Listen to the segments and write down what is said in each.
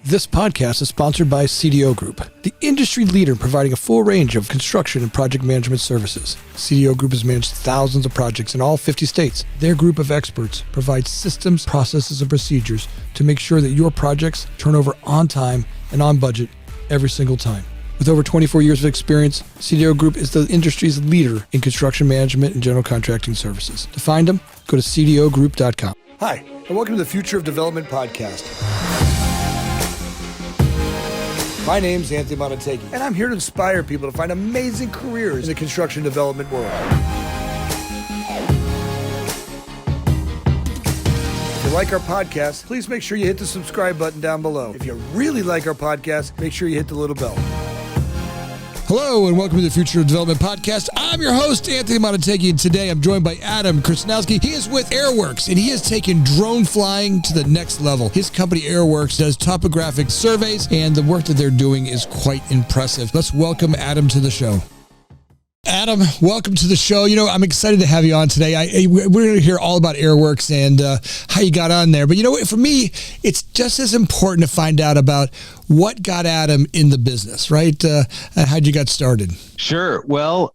This podcast is sponsored by CDO Group, the industry leader in providing a full range of construction and project management services. CDO Group has managed thousands of projects in all 50 states. Their group of experts provides systems, processes, and procedures to make sure that your projects turn over on time and on budget every single time. With over 24 years of experience, CDO Group is the industry's leader in construction management and general contracting services. To find them, go to cdogroup.com. Hi, and welcome to the Future of Development podcast. My name's Anthony Amunategui, and I'm here to inspire people to find amazing careers in the construction development world. If you like our podcast, please make sure you hit the subscribe button down below. If you really like our podcast, make sure you hit the little bell. Hello, and welcome to the Future of Development podcast. I'm your host, Anthony Amunategui, and today I'm joined by Adam Kersnowski. He is with Airworks, and he has taken drone flying to the next level. His company, Airworks, does topographic surveys, and the work that they're doing is quite impressive. Let's welcome Adam to the show. Adam, welcome to the show. You know, I'm excited to have you on today. We're going to hear all about Airworks and how you got on there. But you know what, for me, it's just as important to find out about what got Adam in the business, right? How'd you get started? Sure. Well,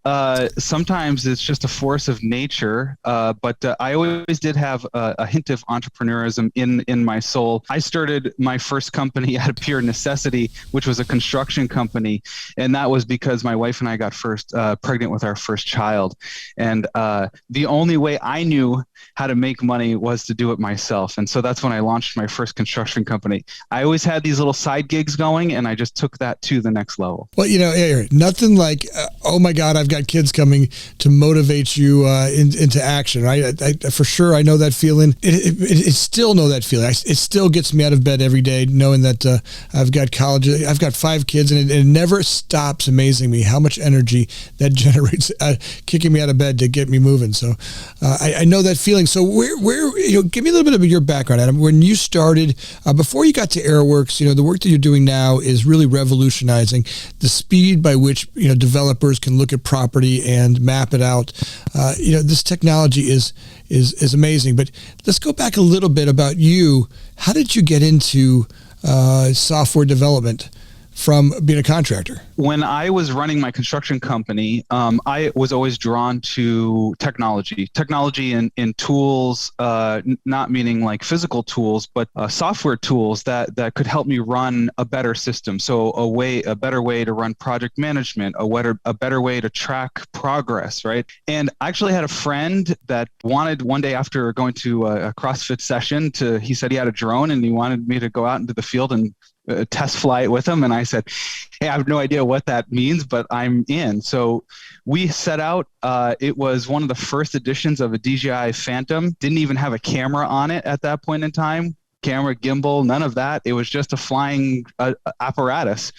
sometimes it's just a force of nature, but I always did have a hint of entrepreneurism in my soul. I started my first company out of pure necessity, which was a construction company. And that was because my wife and I got pregnant with our first child. And the only way I knew how to make money was to do it myself. And so that's when I launched my first construction company. I always had these little side gigs going, and I just took that to the next level. Well, you know, nothing like, oh my God, I've got kids coming to motivate you into action, right? I for sure, I know that feeling. It still know that feeling. It still gets me out of bed every day knowing that I've got college. I've got 5 kids, and it never stops amazing me how much energy that generates, kicking me out of bed to get me moving. So I know that feeling. So where give me a little bit of your background, Adam. When you started, before you got to Airworks, the work that you're doing now is really revolutionizing the speed by which developers can look at property and map it out. This technology is amazing. But let's go back a little bit about you. How did you get into software development from being a contractor? When I was running my construction company, I was always drawn to technology in tools, not meaning like physical tools, but software tools that could help me run a better system. So a better way to run project management, a better way to track progress, right? And I actually had a friend that wanted one day after going to a CrossFit session he said he had a drone and he wanted me to go out into the field and test fly it with him. And I said, hey, I have no idea what that means, but I'm in. So we set out. It was one of the first editions of a DJI Phantom. Didn't even have a camera on it at that point in time. Camera, gimbal, none of that. It was just a flying apparatus.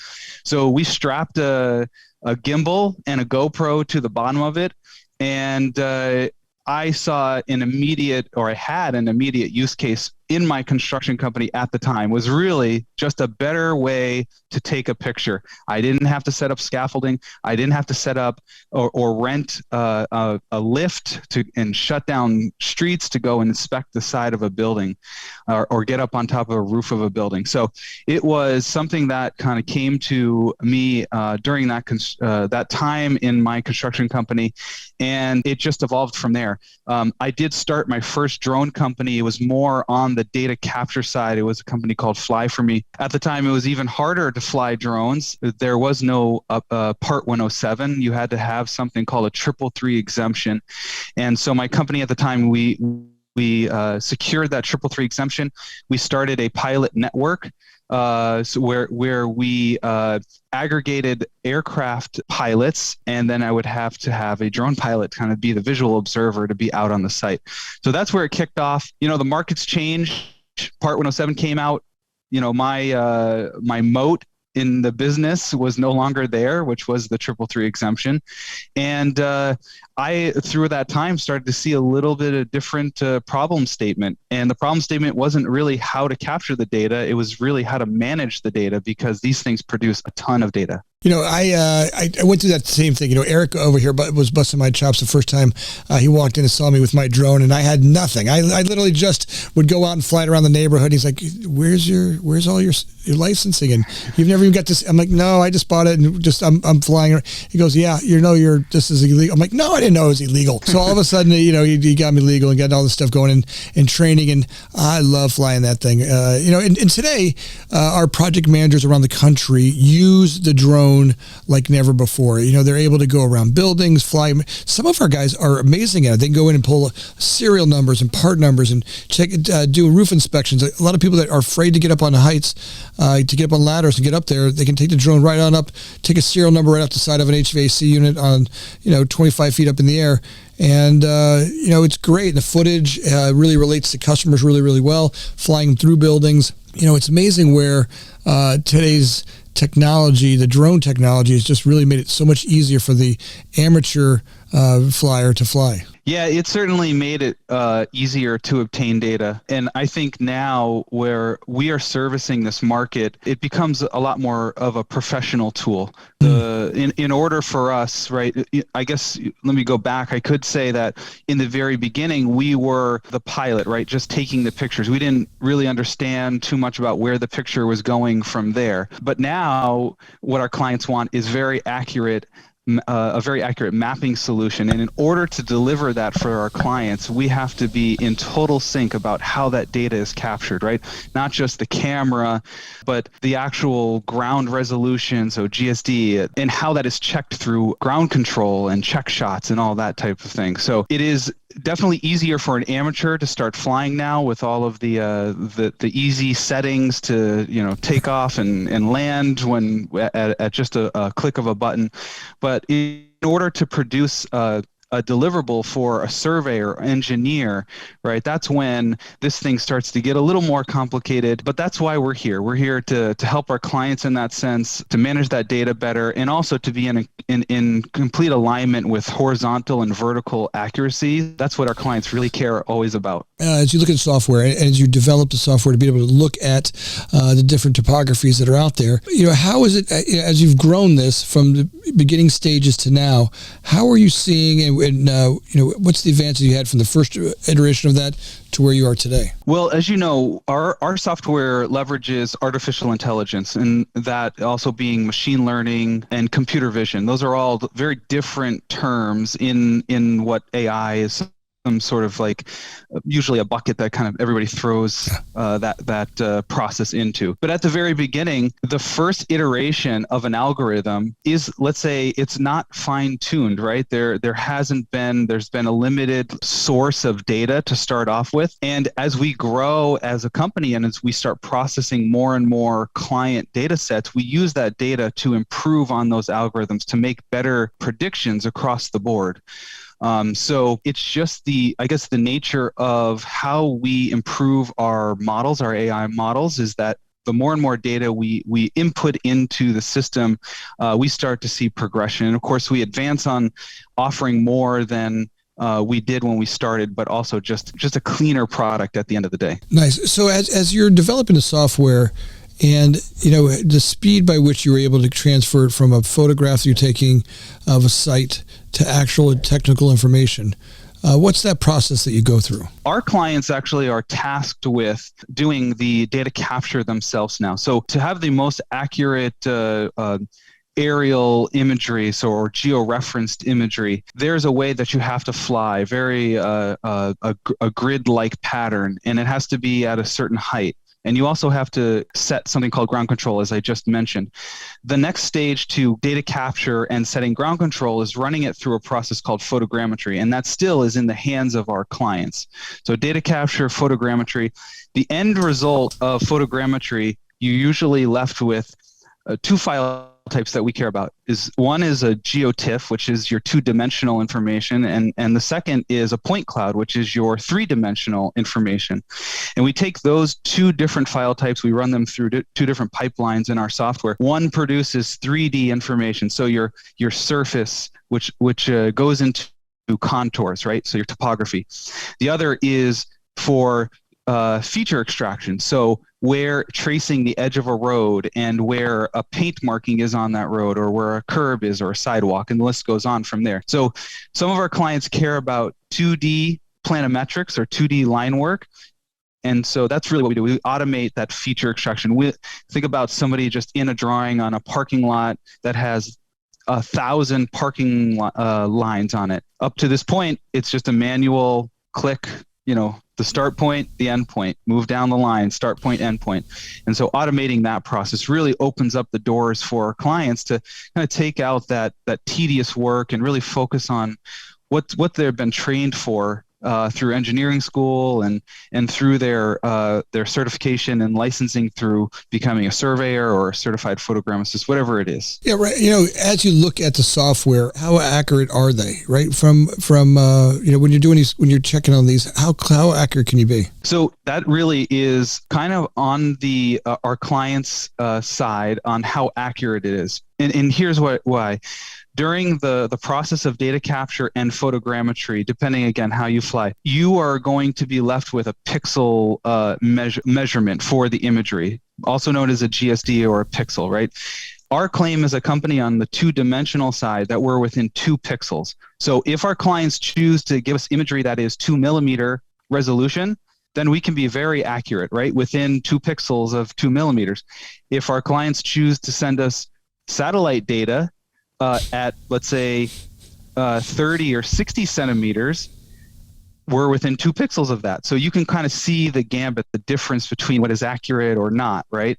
So we strapped a gimbal and a GoPro to the bottom of it. And I had an immediate use case in my construction company at the time. Was really just a better way to take a picture. I didn't have to set up scaffolding. I didn't have to set up or rent a lift and shut down streets to go and inspect the side of a building or get up on top of a roof of a building. So it was something that kind of came to me during that time in my construction company, and it just evolved from there. I did start my first drone company. It was more on the data capture side. It was a company called Fly For Me. At the time, it was even harder to fly drones. There was no Part 107. You had to have something called a 333 exemption. And so my company at the time, we secured that 333 exemption. We started a pilot network where we aggregated aircraft pilots, and then I would have to have a drone pilot kind of be the visual observer to be out on the site. So that's where it kicked off. The markets changed. Part 107 came out. My moat in the business was no longer there, which was the 333 exemption. And I, through that time, started to see a little bit of different problem statement. And the problem statement wasn't really how to capture the data. It was really how to manage the data, because these things produce a ton of data. I went through that same thing. Eric over here was busting my chops the first time he walked in and saw me with my drone, and I had nothing. I literally just would go out and fly it around the neighborhood. He's like, "Where's all your licensing? And you've never even got this." I'm like, "No, I just bought it and I'm flying around." He goes, "Yeah, this is illegal." I'm like, "No, I didn't know it was illegal." So all of a sudden, he got me legal and got all this stuff going and training, and I love flying that thing. And today, our project managers around the country use the drone like never before. They're able to go around buildings, fly. Some of our guys are amazing at it. They can go in and pull serial numbers and part numbers and check, do roof inspections. A lot of people that are afraid to get up on the heights, to get up on ladders and get up there, they can take the drone right on up, take a serial number right off the side of an HVAC unit on, 25 feet up in the air. And, it's great. The footage really relates to customers really, really well, flying through buildings. It's amazing where today's technology, the drone technology, has just really made it so much easier for the amateur flyer to fly. Yeah, it certainly made it easier to obtain data. And I think now where we are servicing this market, it becomes a lot more of a professional tool. In order for us, right, I guess, let me go back. I could say that in the very beginning, we were the pilot, right, just taking the pictures. We didn't really understand too much about where the picture was going from there. But now what our clients want is a very accurate mapping solution. And in order to deliver that for our clients, we have to be in total sync about how that data is captured, right? Not just the camera, but the actual ground resolution, so GSD, and how that is checked through ground control and check shots and all that type of thing. So it is definitely easier for an amateur to start flying now with all of the easy settings to take off and land when at just a click of a button. But in order to produce a deliverable for a surveyor or engineer, right? That's when this thing starts to get a little more complicated, but that's why we're here. We're here to help our clients in that sense, to manage that data better, and also to be in complete alignment with horizontal and vertical accuracy. That's what our clients really care always about. As you look at software and as you develop the software to be able to look at the different topographies that are out there, how is it, as you've grown this from the beginning stages to now, how are you seeing and what's the advances you had from the first iteration of that to where you are today? Well, as you know, our software leverages artificial intelligence, and that also being machine learning and computer vision. Those are all very different terms in what AI is. Some sort of like usually a bucket that kind of everybody throws that process into. But at the very beginning, the first iteration of an algorithm is, let's say, it's not fine-tuned, right? There's been a limited source of data to start off with. And as we grow as a company and as we start processing more and more client data sets, we use that data to improve on those algorithms to make better predictions across the board. So it's just the nature of how we improve our models, our AI models, is that the more and more data we input into the system, we start to see progression. And of course, we advance on offering more than we did when we started, but also just a cleaner product at the end of the day. Nice. So as you're developing the software, and the speed by which you were able to transfer it from a photograph you're taking of a site to actual technical information, what's that process that you go through? Our clients actually are tasked with doing the data capture themselves now. So to have the most accurate aerial imagery, or geo-referenced imagery, there's a way that you have to fly a grid-like pattern, and it has to be at a certain height. And you also have to set something called ground control, as I just mentioned. The next stage to data capture and setting ground control is running it through a process called photogrammetry, and that still is in the hands of our clients. So data capture, photogrammetry. The end result of photogrammetry, you're usually left with two file types that we care about. One is a geotiff, which is your two-dimensional information, and the second is a point cloud, which is your three-dimensional information. And we take those two different file types, we run them through two different pipelines in our software. One produces 3D information, so your surface, which goes into contours, right? So your topography. The other is for feature extraction. So where tracing the edge of a road and where a paint marking is on that road, or where a curb is, or a sidewalk, and the list goes on from there. So some of our clients care about 2D planimetrics or 2D line work. And so that's really what we do. We automate that feature extraction. We think about somebody just in a drawing on a parking lot that has 1,000 parking lines on it. Up to this point, it's just a manual click, the start point, the end point, move down the line, start point, end point. And so automating that process really opens up the doors for our clients to kind of take out that tedious work and really focus on what they've been trained for through engineering school and through their certification and licensing through becoming a surveyor or a certified photogrammetry, whatever it is. Yeah, right. As you look at the software, how accurate are they? Right, from when you're doing these, when you're checking on these, how accurate can you be? So that really is kind of on the our client's side on how accurate it is, and here's why. During the process of data capture and photogrammetry, depending again how you fly, you are going to be left with a pixel measurement for the imagery, also known as a GSD or a pixel, right? Our claim as a company on the two-dimensional side that we're within 2 pixels. So if our clients choose to give us imagery that is 2 millimeter resolution, then we can be very accurate, right? Within 2 pixels of 2 millimeters. If our clients choose to send us satellite data at, let's say, 30 or 60 centimeters, we're within 2 pixels of that. So you can kind of see the gambit, the difference between what is accurate or not, right?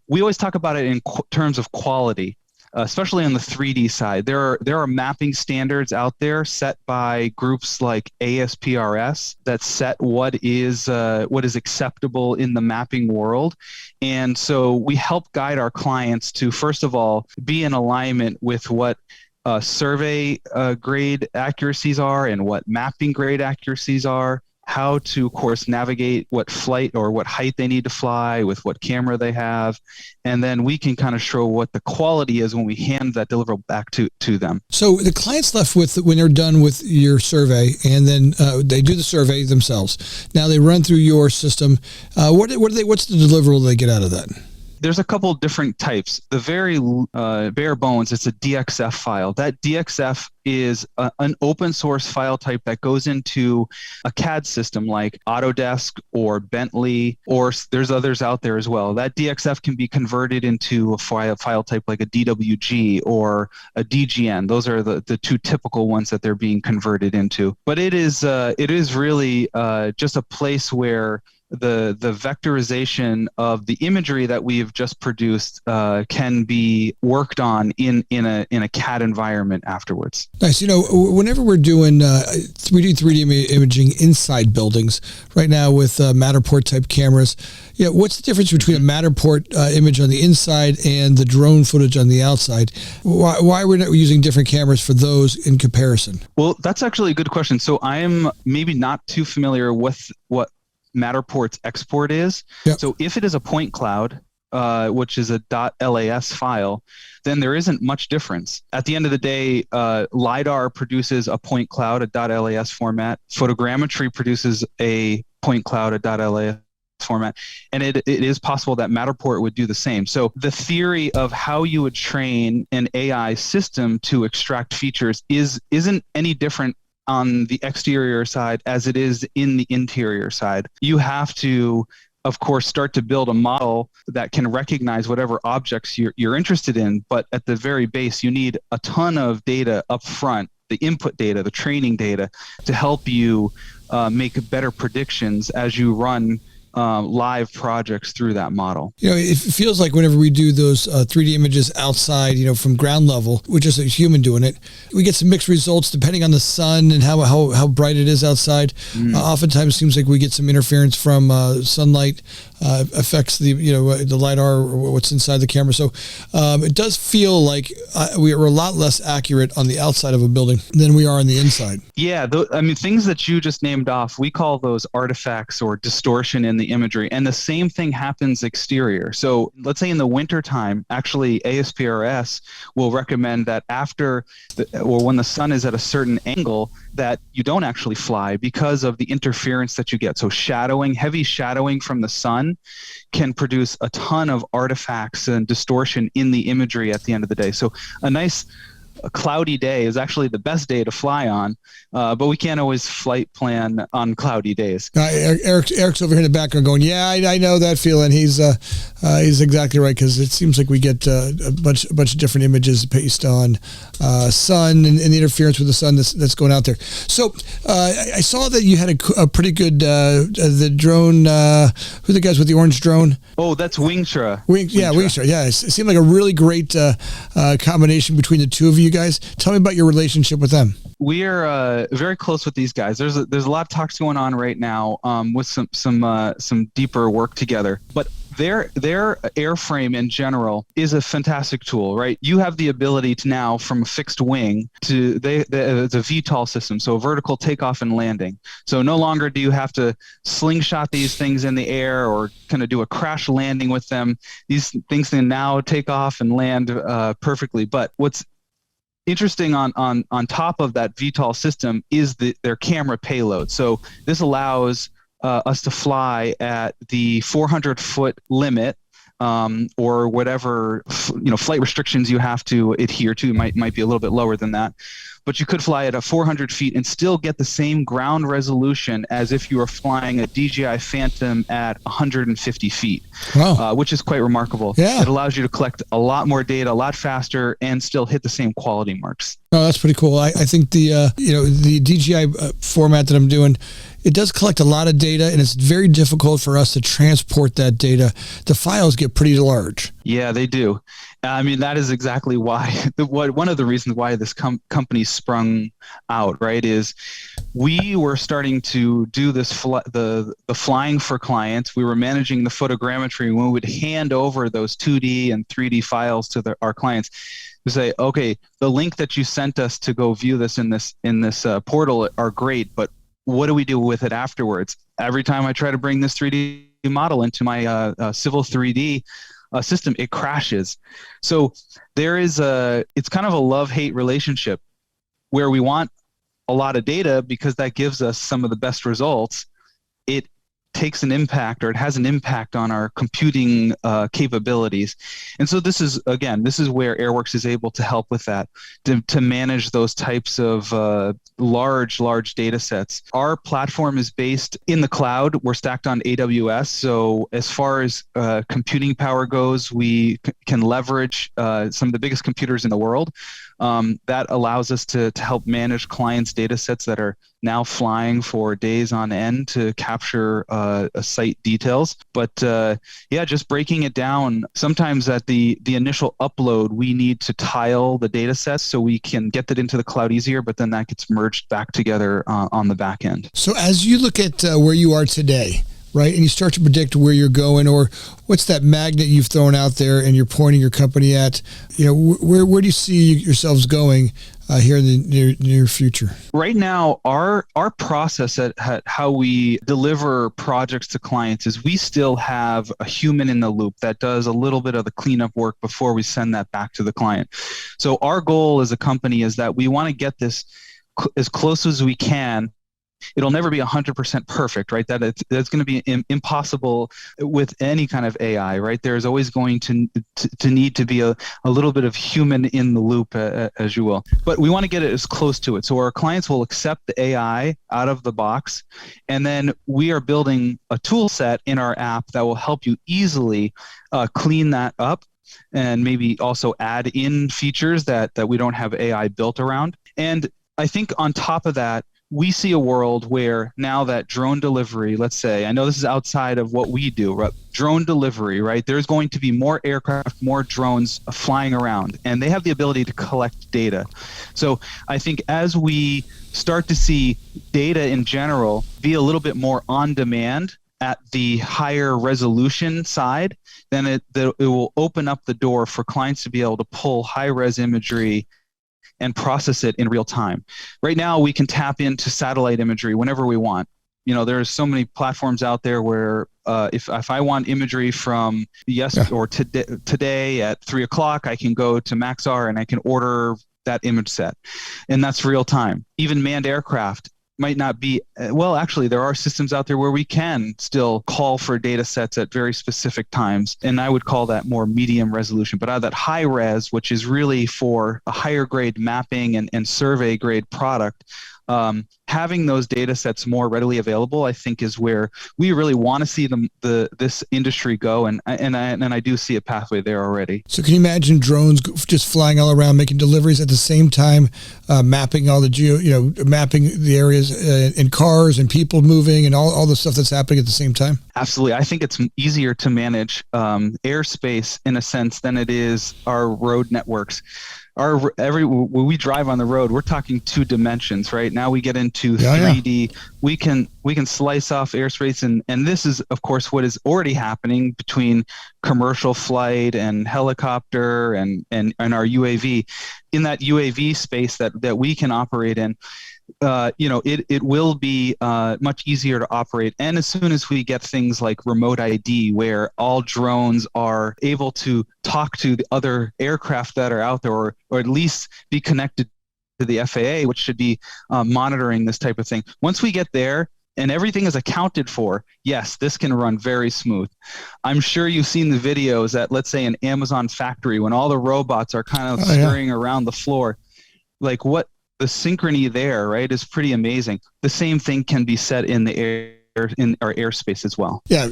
We always talk about it in terms of quality, especially on the 3D side. There are mapping standards out there set by groups like ASPRS that set what is acceptable in the mapping world. And so we help guide our clients to, first of all, be in alignment with what survey grade accuracies are and what mapping grade accuracies are, how to, of course, navigate what flight or what height they need to fly with what camera they have. And then we can kind of show what the quality is when we hand that deliverable back to them. So the client's left with, when they're done with your survey, and then they do the survey themselves. Now they run through your system. What's the deliverable they get out of that? There's a couple different types. The very bare bones, it's a DXF file. That DXF is an open source file type that goes into a CAD system like Autodesk or Bentley, or there's others out there as well. That DXF can be converted into a file type like a DWG or a DGN. Those are the 2 typical ones that they're being converted into. But it is really just a place where the vectorization of the imagery that we've just produced can be worked on in a CAD environment afterwards. Nice. Whenever we're doing 3D imaging inside buildings right now with Matterport type cameras, what's the difference between a Matterport image on the inside and the drone footage on the outside? Why we're not using different cameras for those in comparison? Well, that's actually a good question. So I am maybe not too familiar with what Matterport's export is. Yep. So if it is a point cloud, which is a .las file, then there isn't much difference. At the end of the day, LiDAR produces a point cloud, a .las format. Photogrammetry produces a point cloud, a .las format. And it is possible that Matterport would do the same. So the theory of how you would train an AI system to extract features isn't any different on the exterior side as it is in the interior side. You have to, of course, start to build a model that can recognize whatever objects you're interested in. But at the very base, you need a ton of data up front, the input data, the training data, to help you make better predictions as you run live projects through that model. It feels like whenever we do those 3D images outside, from ground level, with just a human doing it, we get some mixed results depending on the sun and how bright it is outside. Oftentimes it seems like we get some interference from sunlight affects the LiDAR or what's inside the camera. So it does feel like we are a lot less accurate on the outside of a building than we are on the inside. Yeah, things that you just named off, we call those artifacts or distortion in the imagery. And the same thing happens exterior. So let's say in the winter time, actually ASPRS will recommend that when the sun is at a certain angle, that you don't actually fly because of the interference that you get. So heavy shadowing from the sun resolution can produce a ton of artifacts and distortion in the imagery at the end of the day. So a cloudy day is actually the best day to fly on, but we can't always flight plan on cloudy days. Eric's over here in the background going, yeah, I know that feeling. He's exactly right, because it seems like we get a bunch of different images based on sun and the interference with the sun that's going out there. So I saw that you had a pretty good the drone. Who are the guys with the orange drone? Oh, that's Wingtra. Wingtra. Yeah, it seemed like a really great combination between the two of you guys. Tell me about your relationship with them. We are very close with these guys. There's a lot of talks going on right now with some deeper work together. But their airframe in general is a fantastic tool, right? You have the ability to now, from a fixed wing to it's a VTOL system, so vertical takeoff and landing. So no longer do you have to slingshot these things in the air or kind of do a crash landing with them. These things can now take off and land perfectly. But what's interesting on top of that VTOL system is their camera payload. So this allows us to fly at the 400-foot limit, or whatever flight restrictions you have to adhere to. Might be a little bit lower than that, but you could fly at 400 feet and still get the same ground resolution as if you were flying a DJI Phantom at 150 feet. Wow. Which is quite remarkable. Yeah. It allows you to collect a lot more data a lot faster and still hit the same quality marks. Oh, that's pretty cool. I think the DJI format that I'm doing, it does collect a lot of data, and it's very difficult for us to transport that data. The files get pretty large. Yeah, they do. I mean, that is exactly why one of the reasons why this company sprung out, right, is we were starting to do this the flying for clients. We were managing the photogrammetry when we would hand over those 2D and 3D files to our clients. To say, okay, the link that you sent us to go view this in this portal are great, but what do we do with it afterwards? Every time I try to bring this 3D model into my Civil 3D system, it crashes. So it's kind of a love-hate relationship where we want a lot of data because that gives us some of the best results. It takes an impact, or it has an impact on our computing capabilities. And so this is where Airworks is able to help with that, to manage those types of large data sets. Our platform is based in the cloud. We're stacked on AWS. So as far as computing power goes, we can leverage some of the biggest computers in the world. That allows us to help manage clients' data sets that are now flying for days on end to capture site details. But just breaking it down, sometimes at the initial upload, we need to tile the data sets so we can get that into the cloud easier, but then that gets merged back together on the back end. So as you look at where you are today, right, and you start to predict where you're going, or what's that magnet you've thrown out there and you're pointing your company at, where do you see yourselves going here in the near future? Right now, our process at how we deliver projects to clients is we still have a human in the loop that does a little bit of the cleanup work before we send that back to the client. So our goal as a company is that we want to get this as close as we can. It'll never be 100% perfect, right? That's going to be impossible with any kind of AI, right? There's always going to need to be a little bit of human in the loop, as you will. But we want to get it as close to it. So our clients will accept the AI out of the box, and then we are building a tool set in our app that will help you easily clean that up, and maybe also add in features that we don't have AI built around. And I think on top of that, we see a world where now that drone delivery, let's say, I know this is outside of what we do, right? Drone delivery, right? There's going to be more aircraft, more drones flying around, and they have the ability to collect data. So I think as we start to see data in general be a little bit more on demand at the higher resolution side, then it will open up the door for clients to be able to pull high-res imagery and process it in real time. Right now, we can tap into satellite imagery whenever we want. There's so many platforms out there where if I want imagery from or today at 3:00, I can go to Maxar and I can order that image set, and that's real time. Even manned aircraft, might not be, well, actually, there are systems out there where we can still call for data sets at very specific times. And I would call that more medium resolution. But out of that high res, which is really for a higher grade mapping and survey grade product, having those data sets more readily available, I think, is where we really want to see this industry go, and I do see a pathway there already. So, can you imagine drones just flying all around, making deliveries at the same time, mapping all the mapping the areas in cars and people moving and all the stuff that's happening at the same time? Absolutely, I think it's easier to manage airspace in a sense than it is our road networks. When we drive on the road, we're talking 2 dimensions, right? Now we get into 3D. Yeah. We can slice off airspace, and this is, of course, what is already happening between commercial flight and helicopter and our UAV. In that UAV space that we can operate in, it will be much easier to operate. And as soon as we get things like remote ID, where all drones are able to talk to the other aircraft that are out there, or at least be connected to the FAA, which should be monitoring this type of thing. Once we get there and everything is accounted for, yes, this can run very smooth. I'm sure you've seen the videos at, let's say, an Amazon factory when all the robots are kind of scurrying around the floor. Like, what the synchrony there, right, is pretty amazing. The same thing can be said in the air, in our airspace as well. Yeah,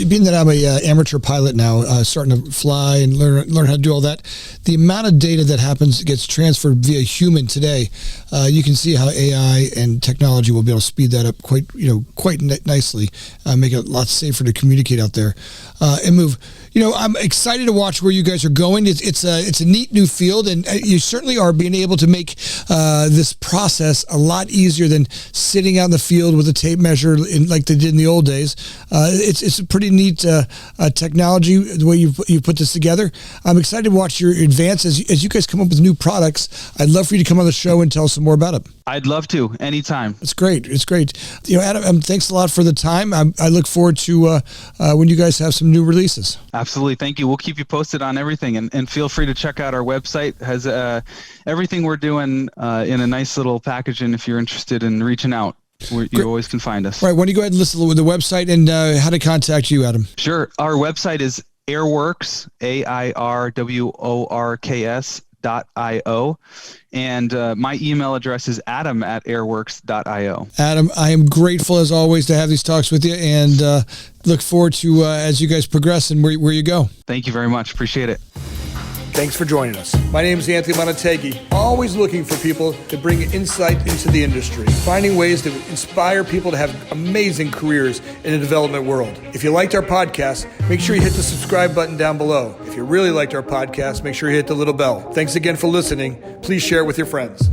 being that I'm a amateur pilot now, starting to fly and learn how to do all that, the amount of data that gets transferred via human today, you can see how AI and technology will be able to speed that up quite nicely, make it a lot safer to communicate out there and move. I'm excited to watch where you guys are going. It's a neat new field, and you certainly are being able to make this process a lot easier than sitting out in the field with a tape measure like they did in the old days. It's a pretty neat technology, the way you put this together. I'm excited to watch your advance as you guys come up with new products. I'd love for you to come on the show and tell us some more about it. I'd love to, anytime. It's great. Adam, thanks a lot for the time. I look forward to when you guys have some new releases. Absolutely. Thank you. We'll keep you posted on everything, and feel free to check out our website. It has everything we're doing in a nice little package, and if you're interested in reaching out, you always can find us. All right. Why don't you go ahead and list the website and how to contact you, Adam? Sure. Our website is Airworks, AIRWORKS.io, and my email address is adam@airworks.io. Adam, I am grateful as always to have these talks with you, and look forward to as you guys progress and where you go. Thank you very much. Appreciate it. Thanks for joining us. My name is Anthony Amunategui, always looking for people to bring insight into the industry, finding ways to inspire people to have amazing careers in the development world. If you liked our podcast, make sure you hit the subscribe button down below. If you really liked our podcast, make sure you hit the little bell. Thanks again for listening. Please share it with your friends.